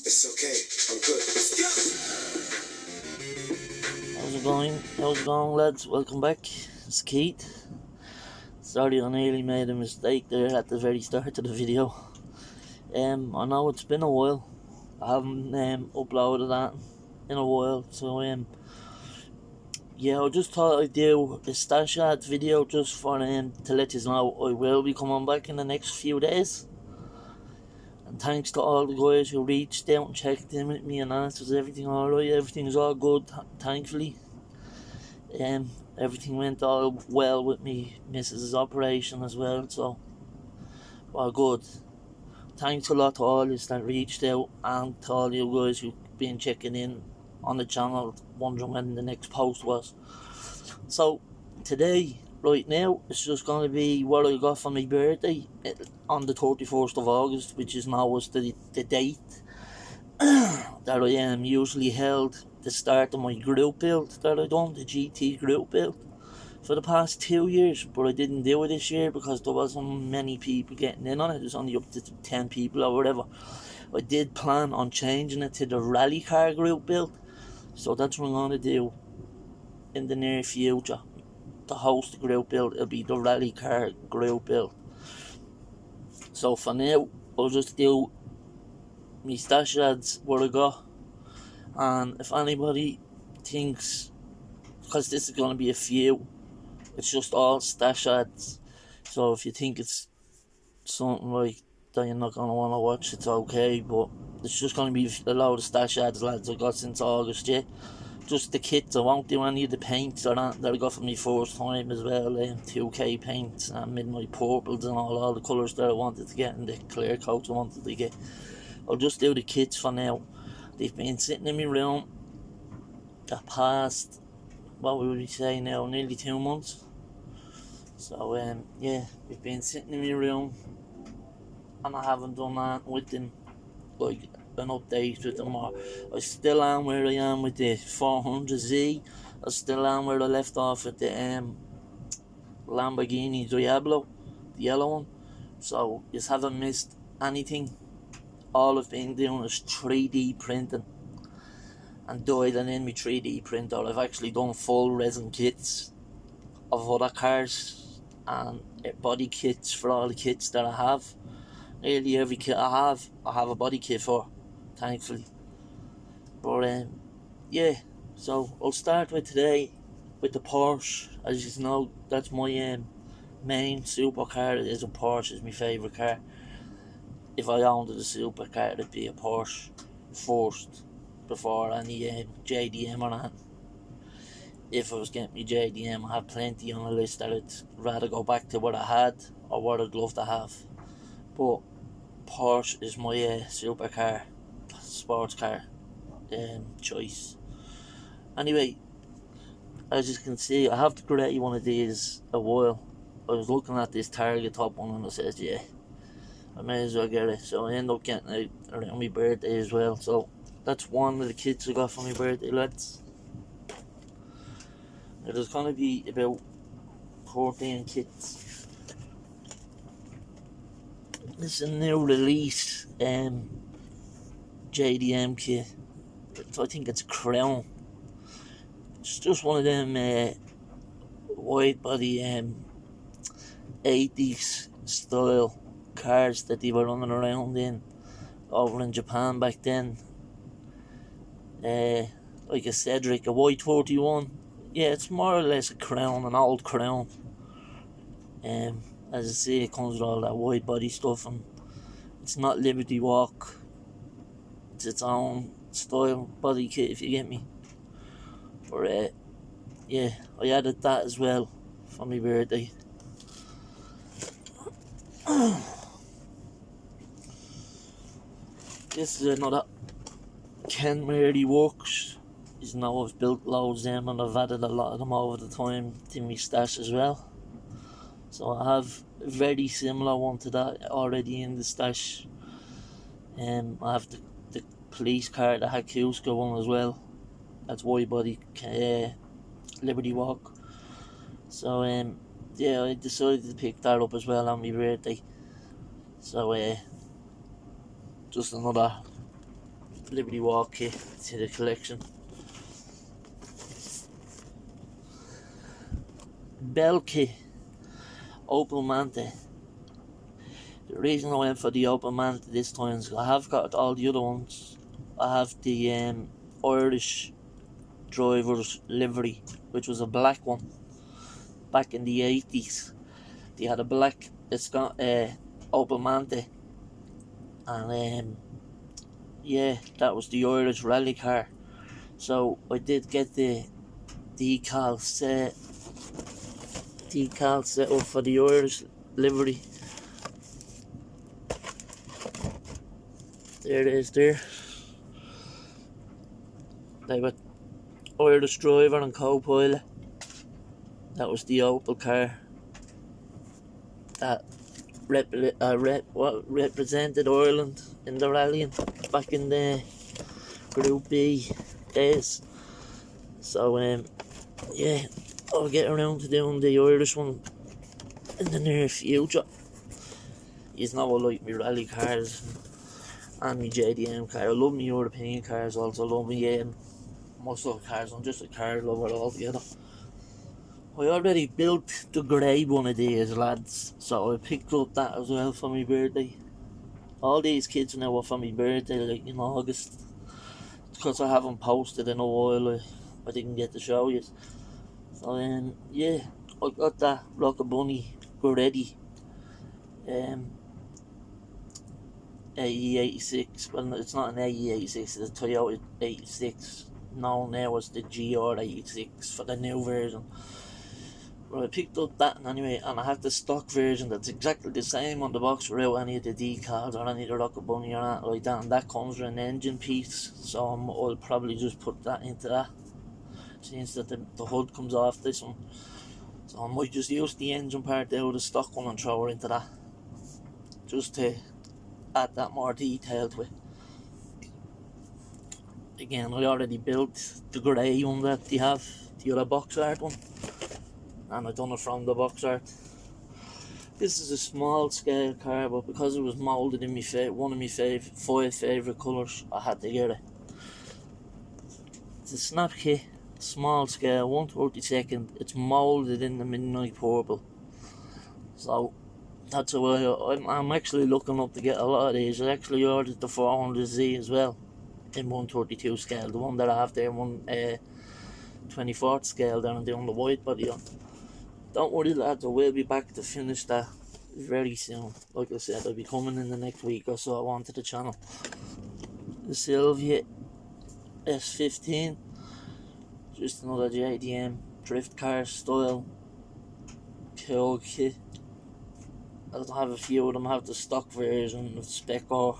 It's okay. I'm good. How's it going? How's it going, lads? Welcome back. It's Keith. Sorry, I nearly made a mistake there at the very start of the video. I know it's been a while. I haven't uploaded that in a while, so yeah, I just thought I'd do a stash ads video just for to let you know I will be coming back in the next few days. And thanks to all the guys who reached out and checked in with me and asked, is everything alright? Everything's all good, thankfully. Everything went all well with me missus's operation as well, so all good. Thanks a lot to all yous that reached out and to all you guys who've been checking in on the channel, wondering when the next post was. So today, right now, it's just going to be what I got for my birthday on the 31st of August, which is now was the date that I am usually held the start of my group build that I done, the GT group build, for the past 2 years, but I didn't do it this year because there wasn't many people getting in on it. It was only up to 10 people or whatever. I did plan on changing it to the rally car group build, so that's what I'm going to do in the near future. To host the group build, it'll be the rally car group build. So for now, I'll just do my stash ads what I got, and if anybody thinks, because this is going to be a few, it's just all stash ads, so if you think it's something like that you're not going to want to watch, it's okay, but it's just going to be a load of stash ads, lads, I got since August, yeah. Just the kits. I won't do any of the paints or that I got for me first time as well. 2K paints and midnight purples and all the colours that I wanted to get and the clear coats I wanted to get. I'll just do the kits for now. They've been sitting in my room the past, what would we say now, nearly 2 months. So yeah, they've been sitting in my room and I haven't done that with them, like an update with them, or I still am where I am with the 400Z. I still am where I left off with the Lamborghini Diablo, the yellow one. So you haven't missed anything. All I've been doing is 3D printing and dialing in my 3D printer. I've actually done full resin kits of other cars and body kits for all the kits that I have. Nearly every kit I have a body kit for, thankfully. But yeah, so I'll start with today with the Porsche. As you know, that's my main supercar. It is a Porsche. It's my favourite car. If I owned a supercar, it'd be a Porsche first before any JDM or that. If I was getting me JDM, I have plenty on the list that I'd rather go back to what I had or what I'd love to have. But Porsche is my supercar, sports car choice. Anyway, as you can see, I have the grey one of these a while. I was looking at this Target top one and I said, yeah, I may as well get it. So I ended up getting it around my birthday as well. So that's one of the kits I got for my birthday, lads. There's going to be about 14 kits. This is a new release JDM kit. I think it's a Crown. It's just one of them wide body 80s style cars that they were running around in over in Japan back then. Like a Cedric, a Y31. Yeah, it's more or less a Crown, an old Crown. As I say, it comes with all that wide body stuff, and it's not Liberty Walk. It's its own style body kit, if you get me. But yeah, I added that as well for my birthday. This is another Kenmare Works. You know, I've built loads of them and I've added a lot of them over the time to my stash as well. So I have a very similar one to that already in the stash. I have the police car, the Hakuska one as well. That's wide body Liberty Walk. So yeah, I decided to pick that up as well on my birthday. So just another Liberty Walk kit to the collection. Bell kit, Opel Manta. The reason I went for the Opel Manta this time is I have got all the other ones. I have the Irish driver's livery, which was a black one back in the 80s. They had a black Opel Manta, and yeah, that was the Irish rally car. So I did get the decal set up for the Irish livery. There it is there. They were Irish driver and co-pilot. That was the Opel car that represented Ireland in the rallying back in the Group B days. So yeah, I'll get around to doing the Irish one in the near future. You know I like my rally cars and my JDM car. I love my European cars also. I love my muscle cars. I'm just a car lover altogether. I already built the grey one of these, lads, so I picked up that as well for my birthday. All these kids now are for my birthday, like in August. Because I haven't posted in a while, I didn't get to show you. So yeah, I got that Rocket Bunny ready. AE86, well it's not an AE86, it's a Toyota 86, known now as the GR86 for the new version. Well, I picked up that anyway, and I have the stock version that's exactly the same on the box without any of the decals or any of the Rocket Bunny or anything like that, and that comes with an engine piece, so I'll probably just put that into that, since that the hood comes off this one. So I might just use the engine part out of the stock one and throw her into that, just to add that more detail to it. Again, I already built the grey one that they have, the other box art one, and I done it from the box art. This is a small scale car, but because it was moulded in one of my 5 favourite colours, I had to get it. It's a snap kit, small scale, 1/32. It's moulded in the midnight purple. So that's why I'm actually looking up to get a lot of these. I actually ordered the 400Z as well in 1/32 scale, the one that I have there, 1/24 scale that I'm doing the white body on. Don't worry lads, I will be back to finish that very soon. Like I said, I'll be coming in the next week or so onto the channel. The Sylvia S15, just another JDM drift car style cool kit. I'll have a few of them. I have the stock version, the spec R,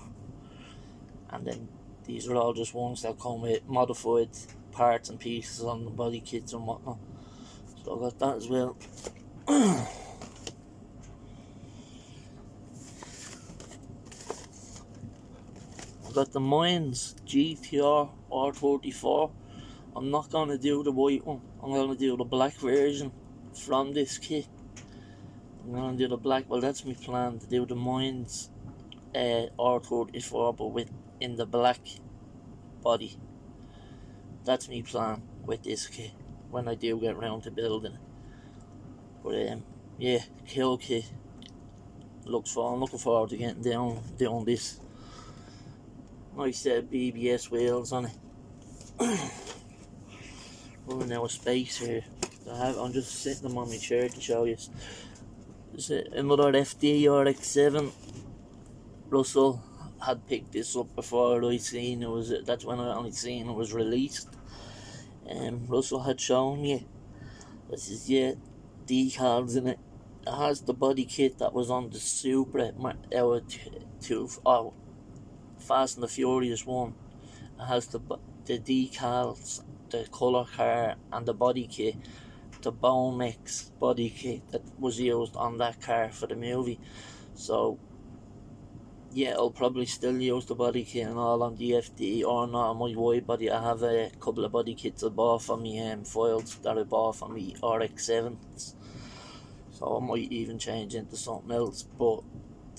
and then these are all just ones that come with modified parts and pieces on the body kits and whatnot. So I got that as well. I got the Mines GTR R34. I'm not going to do the white one. I'm going to do the black version from this kit. I'm going to do the black. Well, that's my plan, to do the Mines R34, but in the black body. That's my plan with this kit when I do get round to building it. But yeah, kill kit. I'm looking forward to getting doing this. Nice BBS wheels on it. Running out of space here. I'm just sitting them on my chair to show you. There's another FD RX-7. Russell had picked this up before I seen it. That's when I only seen it was released. Russell had shown you. This is decals in it. It has the body kit that was on the Supra Fast and the Furious 1. It has the decals, the colour car, and the body kit, the Bonex body kit that was used on that car for the movie. So yeah, I'll probably still use the body kit and all on the FD or not on my wide body. I have a couple of body kits I bought for me foils that I bought for me RX-7s. So I might even change into something else, but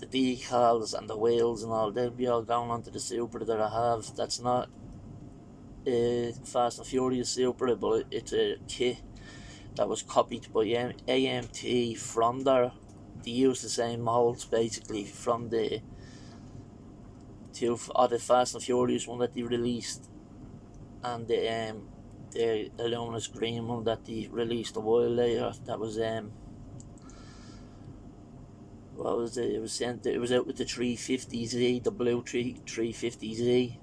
the decals and the wheels and all, they'll be all going onto the Supra that I have. That's not a Fast and Furious Supra, but it's a kit that was copied by AMT from there. They use the same molds basically from the Fast and Furious one that they released, and the Illuminous Green one that they released a while later. That was what was it? It was out with the 350Z, the blue 350Z.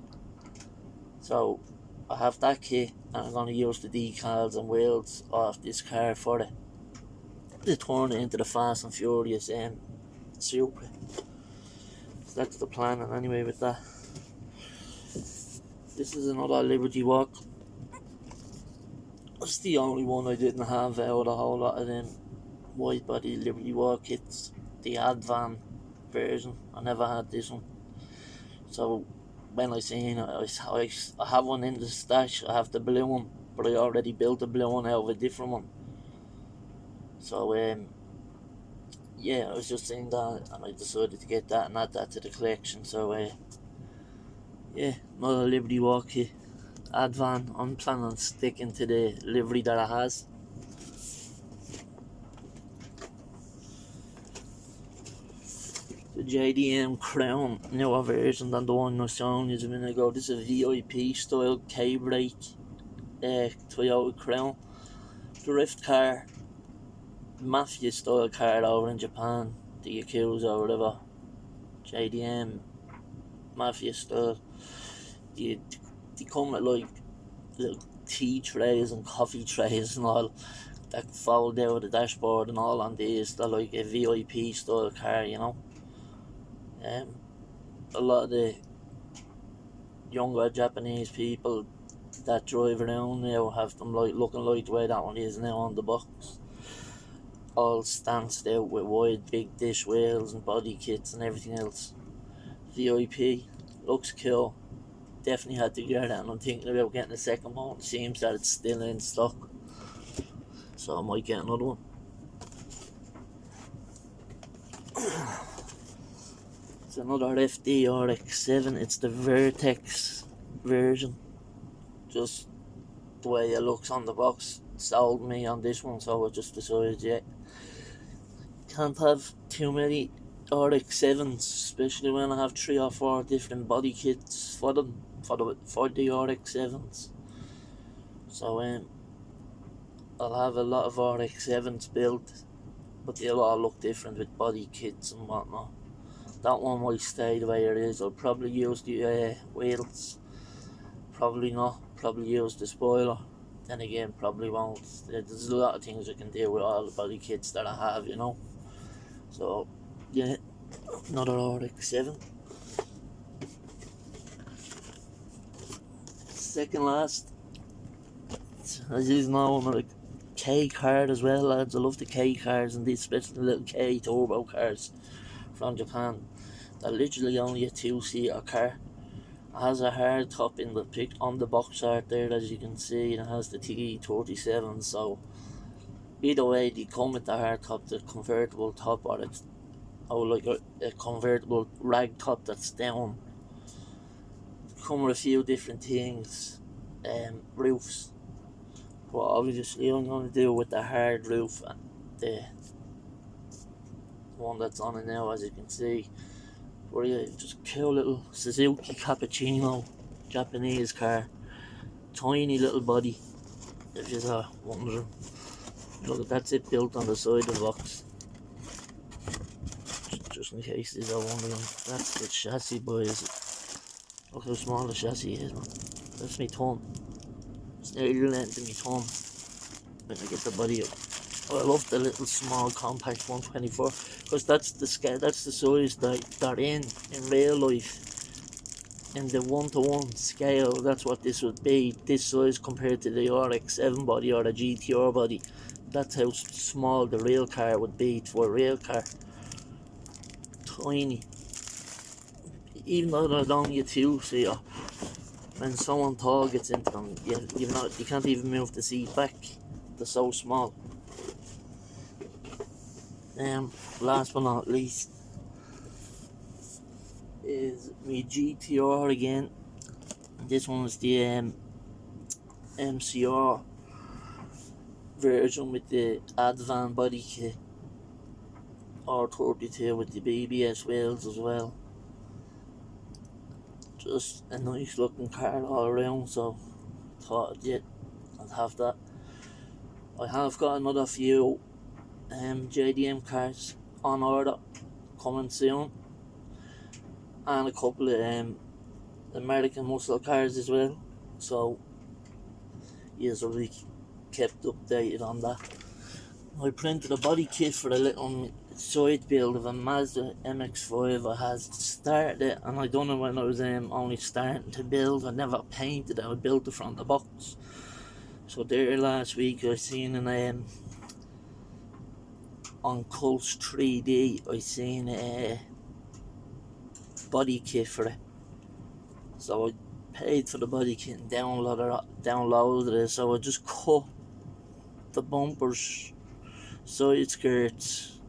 So I have that kit, and I'm going to use the decals and wheels off this car for it to turn it into the Fast and Furious Supra. So that's the plan, and anyway with that. This is another Liberty Walk. It's the only one I didn't have out of a whole lot of them wide body Liberty Walk kits. The Advan version, I never had this one. So when I seen it, I have one in the stash. I have the blue one, but I already built the blue one out of a different one. So yeah, I was just seeing that, and I decided to get that and add that to the collection. So yeah, another Liberty Walk kit. Advan. I'm planning on sticking to the livery that it has. The JDM Crown, newer version than the one I was showing you a minute ago. This is a VIP style K-brake Toyota Crown. Drift car, mafia style car over in Japan, the Yakuza or whatever. JDM, mafia style. They come with like little tea trays and coffee trays and all that fold out of the dashboard and all on these. They're like a VIP style car, you know. A lot of the younger Japanese people that drive around now have them like looking like the way that one is now on the box. All stanced out with wide big dish wheels and body kits and everything else. VIP, looks cool. Definitely had to get it, and I'm thinking about getting a second one. It seems that it's still in stock, so I might get another one. It's another FD RX-7. It's the Vertex version. Just the way it looks on the box sold me on this one, so I just decided, yeah, can't have too many RX-7s, especially when I have 3 or 4 different body kits for them, for the RX-7s. So I'll have a lot of RX-7s built, but they'll all look different with body kits and whatnot. That one might stay the way it is. I'll probably use the wheels, probably not, probably use the spoiler, then again probably won't. There's a lot of things I can do with all the body kits that I have, you know. So yeah, another RX-7. Second last, as you know, I'm a K card as well, lads. I love the K cars, and these especially the little K turbo cars from Japan. They're literally only a 2-seater car. It has a hard top in the on the box art there, as you can see, and it has the TE37. So either way, they come with the hard top, the convertible top, or like a convertible rag top that's down. Come with a few different things, roofs. But obviously I'm going to do with the hard roof and the one that's on it now, as you can see. But yeah, just cool little Suzuki Cappuccino, Japanese car. Tiny little body, if you're wondering. Look, that's it built on the side of the box. Just in case you're wondering. That's the chassis, boys. Look how small the chassis is, man. That's my thumb. It's nearly the length of my thumb when I get the body up. I love the little small compact 124 because that's the scale, that's the size that they're in real life. In the 1-to-1 scale, that's what this would be. This size compared to the RX-7 body or the GTR body. That's how small the real car would be for a real car. Tiny. Even though they're only a 2-seater, when someone tall gets into them, you can't even move the seat back. They're so small. Last but not least, is my GTR again. This one's the MCR version with the Advan body kit, R32 with the BBS wheels as well. Just a nice looking car all around, so thought I'd have that. I have got another few JDM cars on order coming soon, and a couple of American muscle cars as well, so you'll be kept updated on that. I printed a body kit for a little side build of a Mazda MX-5. I had started it, and I done it when I was only starting to build. I never painted it, I built it from the box. So there last week I seen on Cults 3D, I seen a body kit for it. So I paid for the body kit and downloaded it. So I just cut the bumpers, side skirts,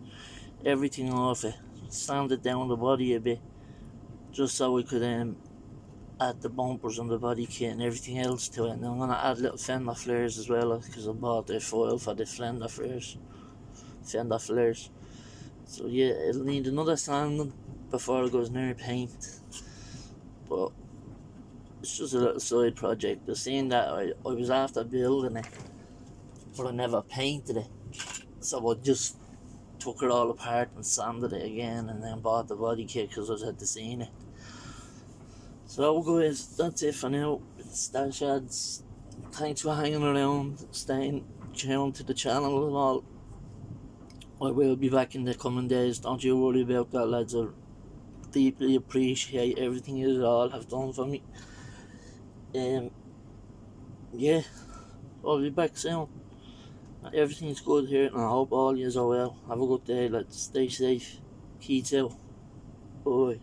everything off it, sanded down the body a bit, just so we could add the bumpers and the body kit and everything else to it. And I'm gonna add little fender flares as well, because I bought the foil for the fender flares. So yeah, it'll need another sanding before it goes near paint, but it's just a little side project. I seen that I was after building it, but I never painted it, so I just took it all apart and sanded it again, and then bought the body kit because I had to see it. So guys, that's it for now. It's Stash Ads. Thanks for hanging around, staying tuned to the channel and all. I will be back in the coming days, don't you worry about that, lads. I deeply appreciate everything you all have done for me. Yeah, I'll be back soon. Everything's good here, and I hope all yous are well. Have a good day, lads. Stay safe. Keep out. Bye.